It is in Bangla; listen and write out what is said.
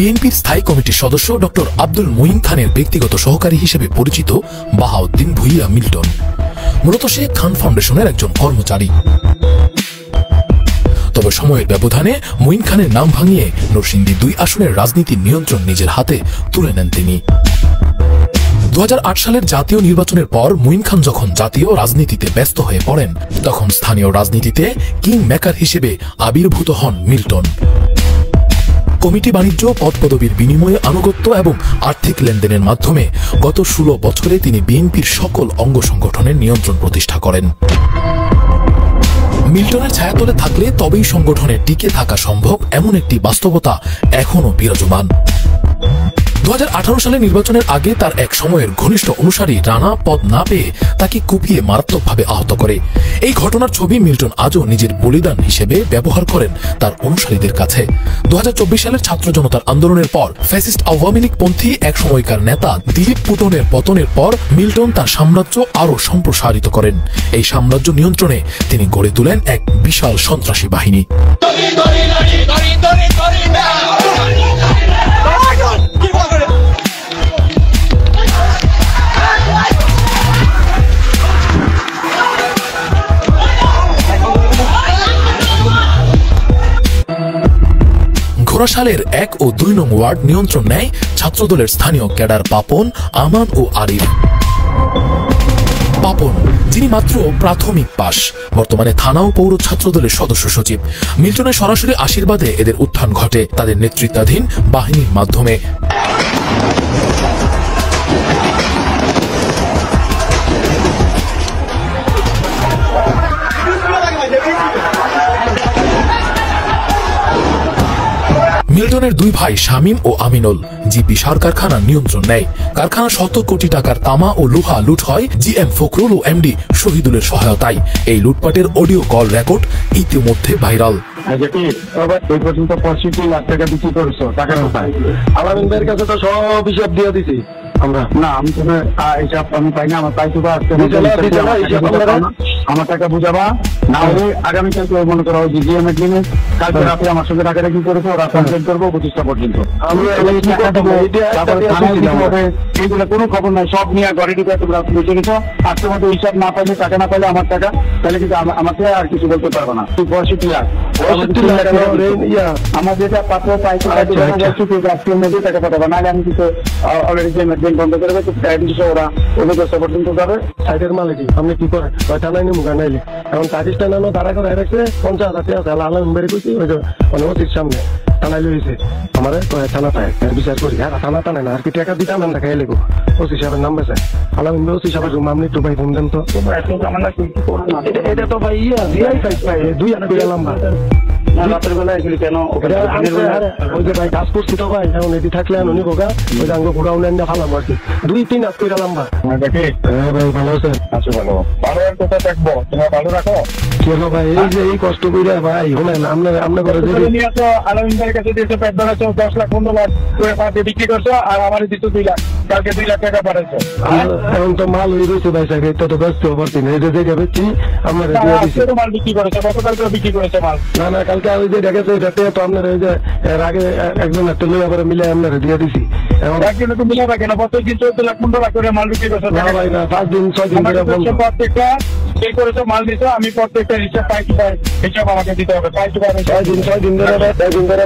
বিএনপির স্থায়ী কমিটির সদস্য ডক্টর আব্দুল মুঈন খানের ব্যক্তিগত সহকারী হিসেবে পরিচিত বাহাউদ্দিন ভূঁইয়া মিল্টন মূলত সে খান ফাউন্ডেশনের একজন কর্মচারী। তবে সময়ের ব্যবধানে মুঈন খানের নাম ভাঙিয়ে নরসিংদী ২ আসনের রাজনীতির নিয়ন্ত্রণ নিজের হাতে তুলে নেন তিনি। ২০০৮ সালের জাতীয় নির্বাচনের পর মুঈন খান যখন জাতীয় রাজনীতিতে ব্যস্ত হয়ে পড়েন, তখন স্থানীয় রাজনীতিতে কিং মেকার হিসেবে আবির্ভূত হন মিল্টন। কমিটি বাণিজ্য, পদপদবীর বিনিময়ে আনুগত্য এবং আর্থিক লেনদেনের মাধ্যমে গত ১৬ বছরে তিনি বিএনপির সকল অঙ্গ সংগঠনের নিয়ন্ত্রণ প্রতিষ্ঠা করেন। মিল্টনের ছায়াতলে থাকলে তবেই সংগঠনে টিকে থাকা সম্ভব, এমন একটি বাস্তবতা এখনো বিরাজমান। ২০১৮ সালের নির্বাচনের আগে তার এক সময়ের ঘনিষ্ঠ অনুসারী রানা পদ না পেয়ে তাকে কুপিয়ে মারাত্মকভাবে আহত করে। এই ঘটনার ছবি মিল্টন আজও নিজের বলিদান হিসেবে ব্যবহার করেন তার অনুসারীদের কাছে। ২০২৪ সালের ছাত্র জনতার আন্দোলনের পর ফ্যাসিস্ট আওয়ামী লীগ পন্থী এক সময়কার নেতা দিলীপ পুটনের পতনের পর মিল্টন তার সাম্রাজ্য আরও সম্প্রসারিত করেন। এই সাম্রাজ্য নিয়ন্ত্রণে তিনি গড়ে তোলেন এক বিশাল সন্ত্রাসী বাহিনী। ঘোড়াশালের ১ ও ২ নং ওয়ার্ড নিয়ন্ত্রণ নেয় ছাত্রদলের স্থানীয় ক্যাডার পাপন, আমান ও আরিফ। পাপন, যিনি মাত্র প্রাথমিক পাশ, বর্তমানে থানা ও পৌর ছাত্রদলের সদস্য সচিব। মিল্টনের সরাসরি আশীর্বাদে এদের উত্থান ঘটে তাদের নেতৃত্বাধীন বাহিনীর মাধ্যমে। মিল্টনের ২ ভাই শামীম ও আমিনুল জিপি সার কারখানার নিয়ন্ত্রণ নেয়। কারখানা ১০০ কোটি টাকার তামা ও লোহা লুট হয় জিএম ফখরুল ও এমডি শহীদুলের সহায়তায়। এই লুটপাটের অডিও কল রেকর্ড ইতিমধ্যে ভাইরাল। পর্যন্ত ৬৫ লাখ টাকা বিক্রি করেছো, টাকা কোথায়? আলামিন ভাইয়ের কাছে তো সব হিসাব দিয়ে দিছি আমরা। না, আমি তো হিসাব আমি পাই না, আমার পাইতো আমার টাকা বুঝাবা না হলে আগামীকাল মনে করা হয় জিএম এর দিনে কালকে রাতে আমার সঙ্গে টাকা রেখে করবো, রাত কমপ্লেন করবো ২৫টা পর্যন্ত। এইগুলো কোনো খবর নাই, সব নিয়ে ঘরে ঢুকে তোমরা বুঝে গেছো। আজকের মধ্যে হিসাব না পাইলে, টাকা না পাইলে আমার টাকা, তাহলে কিন্তু আমাকে আর কিছু বলতে পারবো না। ৬৫ লাখ আমার যেটা পাত্র পাইছে আজকের মধ্যে টাকা পাঠাবো, নাহলে আমি কিছু অলরেডি বন্ধ করে ওরা অন্য পর্যন্ত যাবে। সাইডের মালিক আপনি কি করেন? থানায় নিয়ে মুখা নাইলে এখন পাকিস্তান আনো তারা করে রাখছে ৫০,০০০ টাকা আলামিন বেড়ে করছি অতির সামনে থানায় লইছে আমার থানা পায় বিচার করি। হ্যাঁ, থানা টানে না আর কি টাকা দিতাম না খাই লেগো। ওসি সাহেবের নাম বেছে আলামিন ওসি সাহেবের রুম আপনি একটু ভাই ফোন দেন তো। এটা তো ভাই দুই আনা করে লম্বা রাতের বেলা এগুলি কেন ওই যে ভাই কাজ করছি তো ভাই, এখন এটি থাকলে আনুনি গোগা ওই যে আঙ্গ ঘোড়াও নেন ফালাম আর কি ২-৩ আজ করে লম্বা। ভাই ভালো আছেন? আচ্ছা, ভালো। ভালো আর কোথায় থাকবো, তোমরা ভালো রাখো কেন ভাই? এই যে এই কষ্ট করে ভাই শোনেন আপনার ঘরে যে আলামিন ভাইয়ের কাছে দিয়েছো পেট ধরেছো ১০ লাখ ১৫ লাখ করে পাতে বিক্রি করছো, আর আমার দিচ্ছ ২ লাখ, কালকে ২ লাখ টাকা পাঠাইছো। এখন তো মাল হয়ে রয়েছে ভাই সাহেব, তো ব্যস্ত পারছি না। এই যে জায়গা বেচছি আমরা মাল বিক্রি করেছো, গতকালকে বিক্রি করেছে মাল। না না, কালকে ওই যে দেখেছে এটাতে তো আপনার ওই যে এর আগে একজন একটা লোক করে মিলে আপনার দিয়ে দিছি। একজন তো মিলাবে কেন? প্রত্যেকদিন ১৪ লাখ ১৫ লাখ করে মাল বিক্রি করছো। না ভাই না, ৫ দিন ৬ দিন করে প্রত্যেকটা কে করেছো মাল দিছো, আমি প্রত্যেকটা হিসাব পাইছি, হিসাব আমাকে দিতে হবে। ৬ দিন ধরে